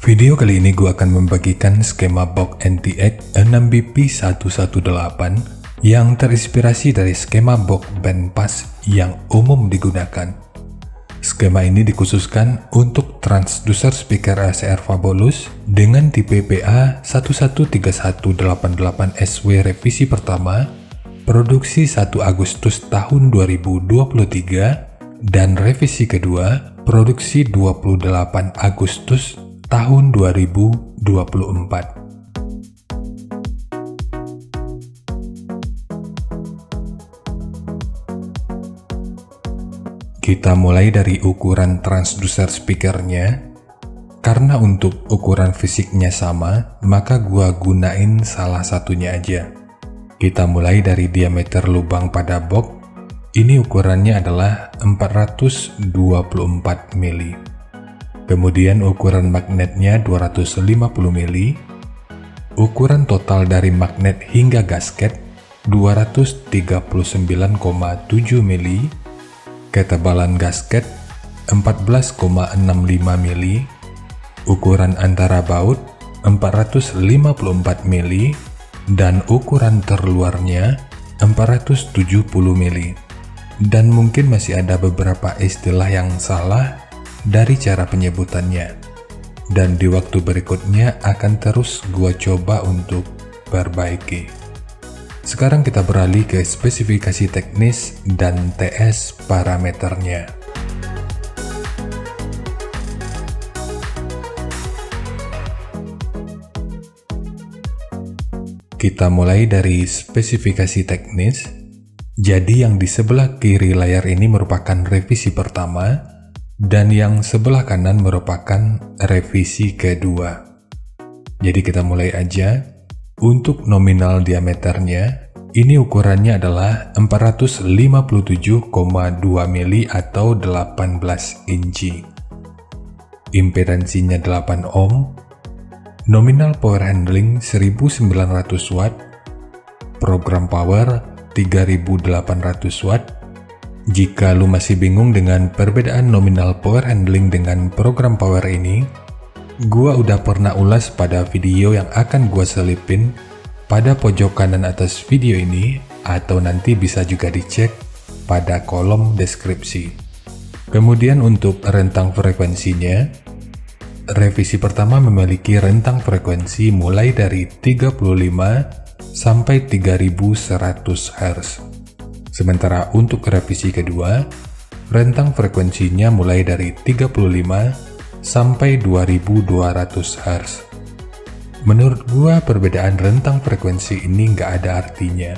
Video kali ini gue akan membagikan skema box NTX 6BP118 yang terinspirasi dari skema box bandpass yang umum digunakan. Skema ini dikhususkan untuk transducer speaker ACR Fabulous dengan tipe PA113188SW revisi pertama, produksi 1 Agustus tahun 2023, dan revisi kedua, produksi 28 Agustus tahun 2024. Kita mulai dari ukuran transducer speakernya. Karena untuk ukuran fisiknya sama, maka gua gunain salah satunya aja. Kita mulai dari diameter lubang pada box. Ini ukurannya adalah 424 mili. Kemudian ukuran magnetnya 250 mili. Ukuran total dari magnet hingga gasket 239,7 mili. Ketebalan gasket 14,65 mili. Ukuran antara baut 454 mili. Dan ukuran terluarnya 470 mili. Dan mungkin masih ada beberapa istilah yang salah dari cara penyebutannya, dan di waktu berikutnya akan terus gua coba untuk perbaiki. Sekarang kita beralih ke spesifikasi teknis dan TS parameternya. Kita mulai dari spesifikasi teknis. Jadi yang di sebelah kiri layar ini merupakan revisi pertama, dan yang sebelah kanan merupakan revisi kedua. Jadi kita mulai aja. Untuk nominal diameternya, ini ukurannya adalah 457,2 mili atau 18 inci. Impedansinya 8 ohm. Nominal power handling 1900 watt. Program power 3800 watt. Jika lu masih bingung dengan perbedaan nominal power handling dengan program power ini, gua udah pernah ulas pada video yang akan gua selipin pada pojok kanan atas video ini, atau nanti bisa juga dicek pada kolom deskripsi. Kemudian untuk rentang frekuensinya, revisi pertama memiliki rentang frekuensi mulai dari 35 sampai 3100 Hz. Sementara untuk revisi kedua, rentang frekuensinya mulai dari 35 sampai 2200 Hz. Menurut gua perbedaan rentang frekuensi ini nggak ada artinya,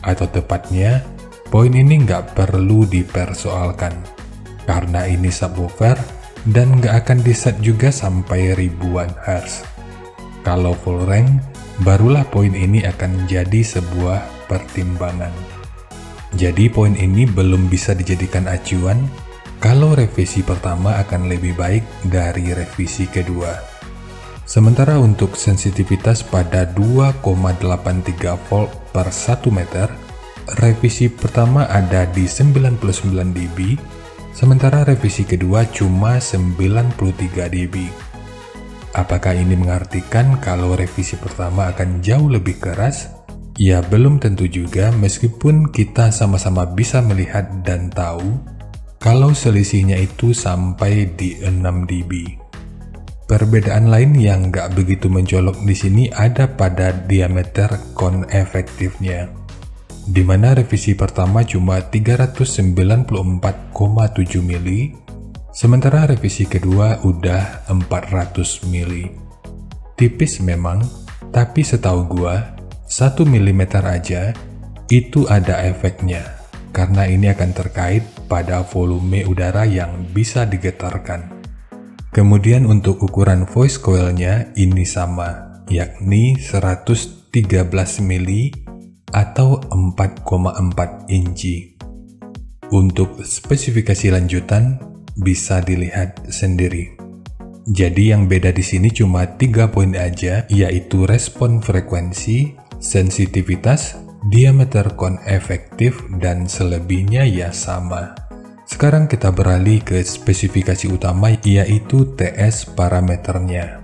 atau tepatnya, poin ini nggak perlu dipersoalkan, karena ini subwoofer dan nggak akan diset juga sampai ribuan Hz. Kalau full range, barulah poin ini akan jadi sebuah pertimbangan. Jadi poin ini belum bisa dijadikan acuan kalau revisi pertama akan lebih baik dari revisi kedua. Sementara untuk sensitivitas pada 2,83 volt per 1 meter, revisi pertama ada di 99 dB, sementara revisi kedua cuma 93 dB. Apakah ini mengartikan kalau revisi pertama akan jauh lebih keras? Ya belum tentu juga, meskipun kita sama-sama bisa melihat dan tahu kalau selisihnya itu sampai di 6 dB. Perbedaan lain yang nggak begitu mencolok di sini ada pada diameter kon efektifnya, di mana revisi pertama cuma 394,7 mili, sementara revisi kedua udah 400 mili. Tipis memang, tapi setahu gua 1 mm aja itu ada efeknya, karena ini akan terkait pada volume udara yang bisa digetarkan. Kemudian untuk ukuran voice coilnya ini sama, yakni 113 mili atau 4,4 inci. Untuk spesifikasi lanjutan bisa dilihat sendiri. Jadi yang beda di sini cuma 3 poin aja, yaitu respon frekuensi, sensitivitas, diameter kon efektif, dan selebihnya ya sama. Sekarang kita beralih ke spesifikasi utama, yaitu TS parameternya.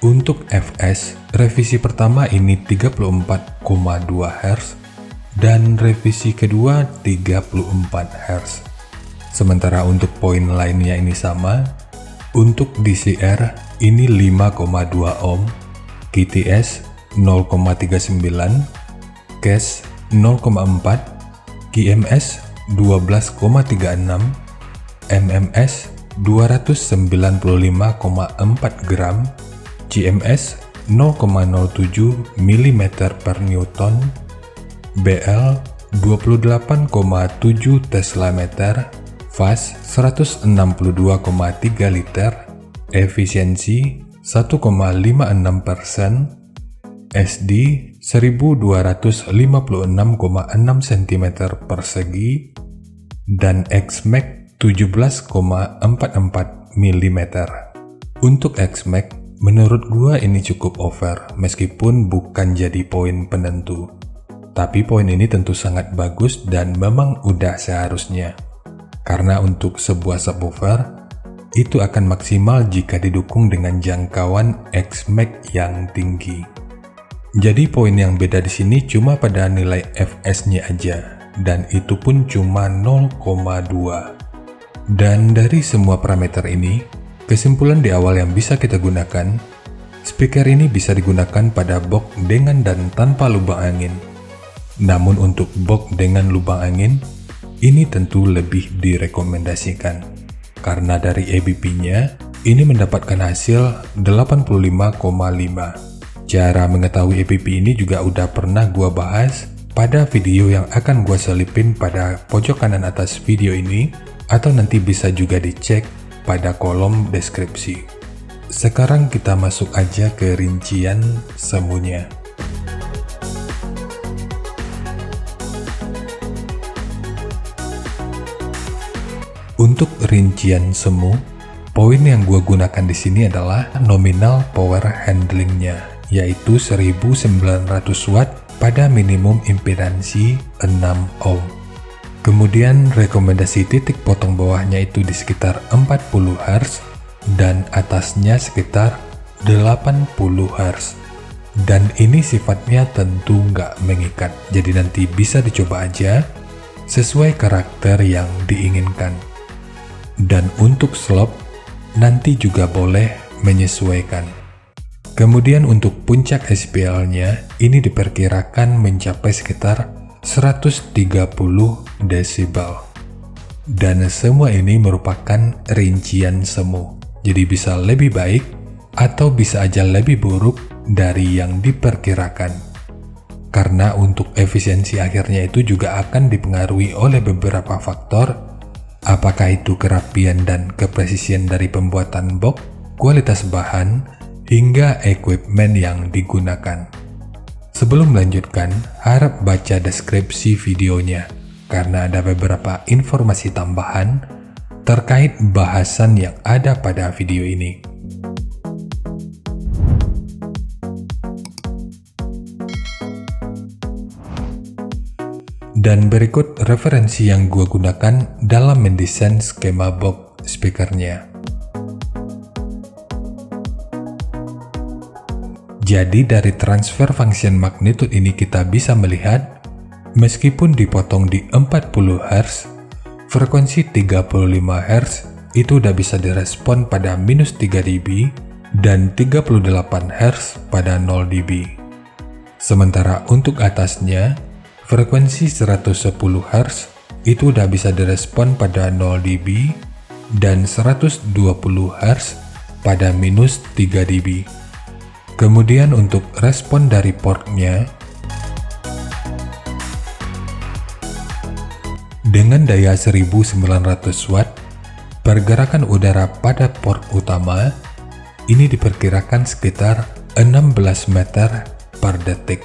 Untuk fs, revisi pertama ini 34,2 Hz dan revisi kedua 34 Hz. Sementara untuk poin lainnya ini sama. Untuk DCR ini 5,2 ohm, KTS 0,39, CAS 0,4, QMS 12,36, MMS 295,4 gram, CMS 0,07 mm per Newton, BL 28,7 Tesla meter, fast 162,3 liter, efisiensi 1,56%, SD 1256,6 cm persegi, dan XMAX 17,44 mm. Untuk XMAX, menurut gua ini cukup over meskipun bukan jadi poin penentu. Tapi poin ini tentu sangat bagus dan memang udah seharusnya. Karena untuk sebuah subwoofer, itu akan maksimal jika didukung dengan jangkauan XMAX yang tinggi. Jadi poin yang beda di sini cuma pada nilai fs-nya aja, dan itu pun cuma 0,2. Dan dari semua parameter ini, kesimpulan di awal yang bisa kita gunakan, speaker ini bisa digunakan pada box dengan dan tanpa lubang angin. Namun untuk box dengan lubang angin, ini tentu lebih direkomendasikan. Karena dari ABP-nya, ini mendapatkan hasil 85,5. Cara mengetahui ABP ini juga udah pernah gua bahas pada video yang akan gua selipin pada pojok kanan atas video ini, atau nanti bisa juga dicek pada kolom deskripsi. Sekarang kita masuk aja ke rincian semuanya. Untuk rincian semu, poin yang gua gunakan di sini adalah nominal power handlingnya, yaitu 1900 watt pada minimum impedansi 6 ohm. Kemudian rekomendasi titik potong bawahnya itu di sekitar 40 Hz dan atasnya sekitar 80 Hz. Dan ini sifatnya tentu nggak mengikat, jadi nanti bisa dicoba aja sesuai karakter yang diinginkan. Dan untuk slop, nanti juga boleh menyesuaikan. Kemudian untuk puncak SPL-nya, ini diperkirakan mencapai sekitar 130 desibel. Dan semua ini merupakan rincian semu, jadi bisa lebih baik atau bisa aja lebih buruk dari yang diperkirakan. Karena untuk efisiensi akhirnya itu juga akan dipengaruhi oleh beberapa faktor, apakah itu kerapian dan kepresisian dari pembuatan box, kualitas bahan, hingga equipment yang digunakan. Sebelum melanjutkan, harap baca deskripsi videonya, karena ada beberapa informasi tambahan terkait bahasan yang ada pada video ini. Dan berikut referensi yang gua gunakan dalam mendesain skema box speakernya. Jadi dari transfer function magnitude ini kita bisa melihat, meskipun dipotong di 40 Hz, frekuensi 35 Hz itu udah bisa direspon pada minus 3 dB dan 38 Hz pada 0 dB. Sementara untuk atasnya, frekuensi 110 Hz itu udah bisa direspon pada 0 dB dan 120 Hz pada minus 3 dB. Kemudian untuk respon dari portnya, dengan daya 1900 watt, pergerakan udara pada port utama ini diperkirakan sekitar 16 meter per detik.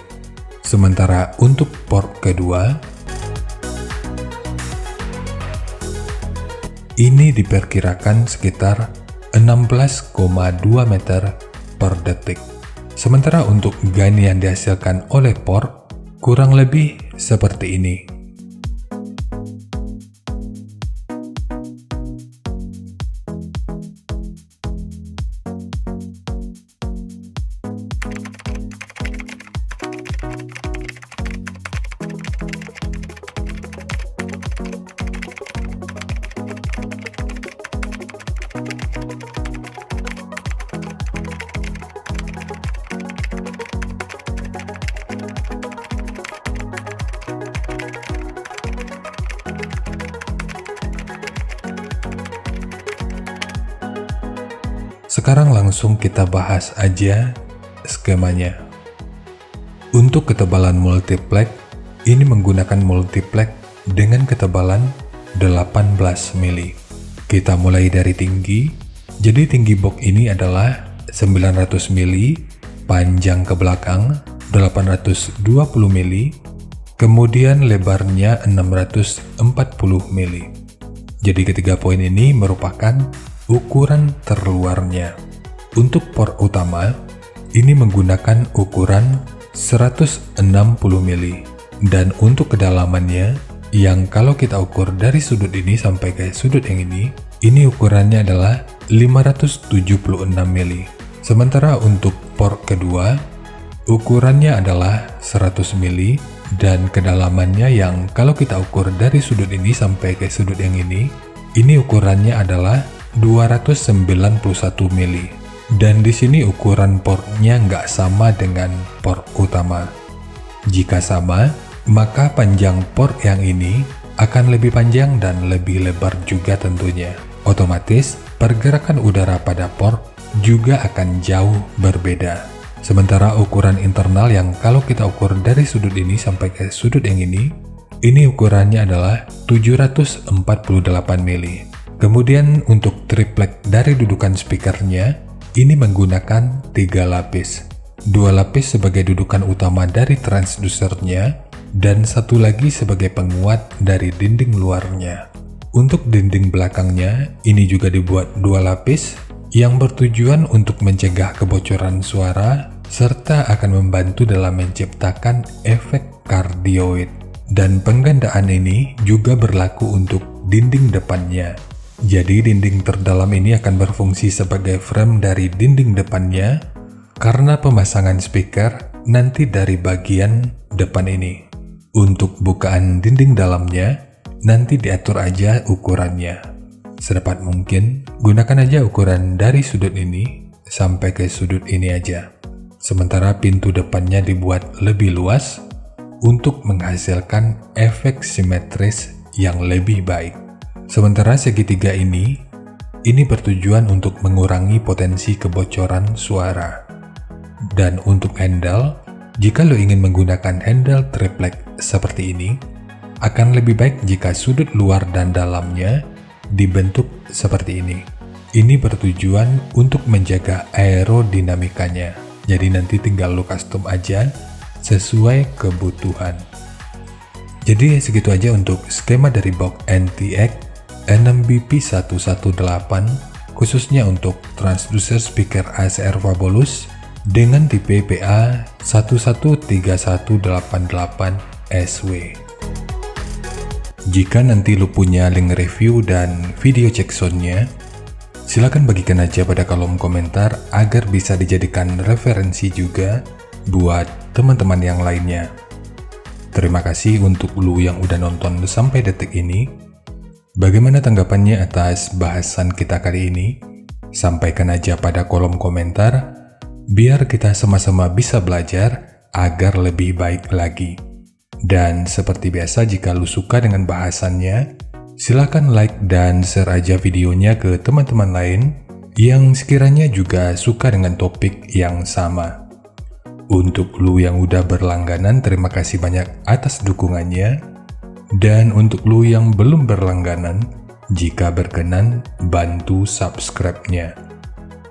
Sementara untuk port kedua, ini diperkirakan sekitar 16,2 meter per detik. Sementara untuk gain yang dihasilkan oleh port kurang lebih seperti ini. Sekarang langsung kita bahas aja skemanya. Untuk ketebalan multiplex, ini menggunakan multiplex dengan ketebalan 18 mili. Kita mulai dari tinggi. Jadi tinggi box ini adalah 900 mili, panjang ke belakang 820 mili, kemudian lebarnya 640 mili. Jadi ketiga poin ini merupakan ukuran terluarnya. Untuk port utama, ini menggunakan ukuran 160 mili. Dan untuk kedalamannya, yang kalau kita ukur dari sudut ini sampai ke sudut yang ini ukurannya adalah 576 mili. Sementara untuk port kedua, ukurannya adalah 100 mili. Dan kedalamannya yang kalau kita ukur dari sudut ini sampai ke sudut yang ini ukurannya adalah 291 mili. Dan di sini ukuran portnya nggak sama dengan port utama. Jika sama, maka panjang port yang ini akan lebih panjang dan lebih lebar juga tentunya. Otomatis, pergerakan udara pada port juga akan jauh berbeda. Sementara ukuran internal yang kalau kita ukur dari sudut ini sampai ke sudut yang ini ukurannya adalah 748 mili. Kemudian untuk triplek dari dudukan speakernya, ini menggunakan 3 lapis. 2 lapis sebagai dudukan utama dari transducernya, dan 1 lagi sebagai penguat dari dinding luarnya. Untuk dinding belakangnya, ini juga dibuat 2 lapis, yang bertujuan untuk mencegah kebocoran suara, serta akan membantu dalam menciptakan efek kardioid. Dan penggandaan ini juga berlaku untuk dinding depannya. Jadi dinding terdalam ini akan berfungsi sebagai frame dari dinding depannya, karena pemasangan speaker nanti dari bagian depan ini. Untuk bukaan dinding dalamnya, nanti diatur aja ukurannya. Sedapat mungkin, gunakan aja ukuran dari sudut ini sampai ke sudut ini aja. Sementara pintu depannya dibuat lebih luas untuk menghasilkan efek simetris yang lebih baik. Sementara segitiga ini bertujuan untuk mengurangi potensi kebocoran suara. Dan untuk handle, jika lo ingin menggunakan handle triplek seperti ini, akan lebih baik jika sudut luar dan dalamnya dibentuk seperti ini. Ini bertujuan untuk menjaga aerodinamikanya. Jadi nanti tinggal lo custom aja sesuai kebutuhan. Jadi segitu aja untuk skema dari box NTX 6BP118 khususnya untuk transducer speaker ASR Fabulous dengan tipe PA113188SW. Jika nanti lo punya link review dan video check soundnya, silakan bagikan aja pada kolom komentar agar bisa dijadikan referensi juga buat teman-teman yang lainnya. Terima kasih untuk lu yang udah nonton sampai detik ini. Bagaimana tanggapannya atas bahasan kita kali ini? Sampaikan aja pada kolom komentar, biar kita sama-sama bisa belajar agar lebih baik lagi. Dan seperti biasa, jika lu suka dengan bahasannya, silakan like dan share aja videonya ke teman-teman lain yang sekiranya juga suka dengan topik yang sama. Untuk lu yang udah berlangganan, terima kasih banyak atas dukungannya. Dan untuk lu yang belum berlangganan, jika berkenan, bantu subscribe-nya.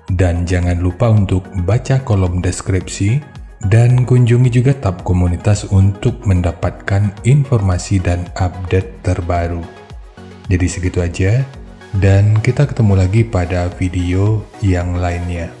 Dan jangan lupa untuk baca kolom deskripsi dan kunjungi juga tab komunitas untuk mendapatkan informasi dan update terbaru. Jadi segitu aja, dan kita ketemu lagi pada video yang lainnya.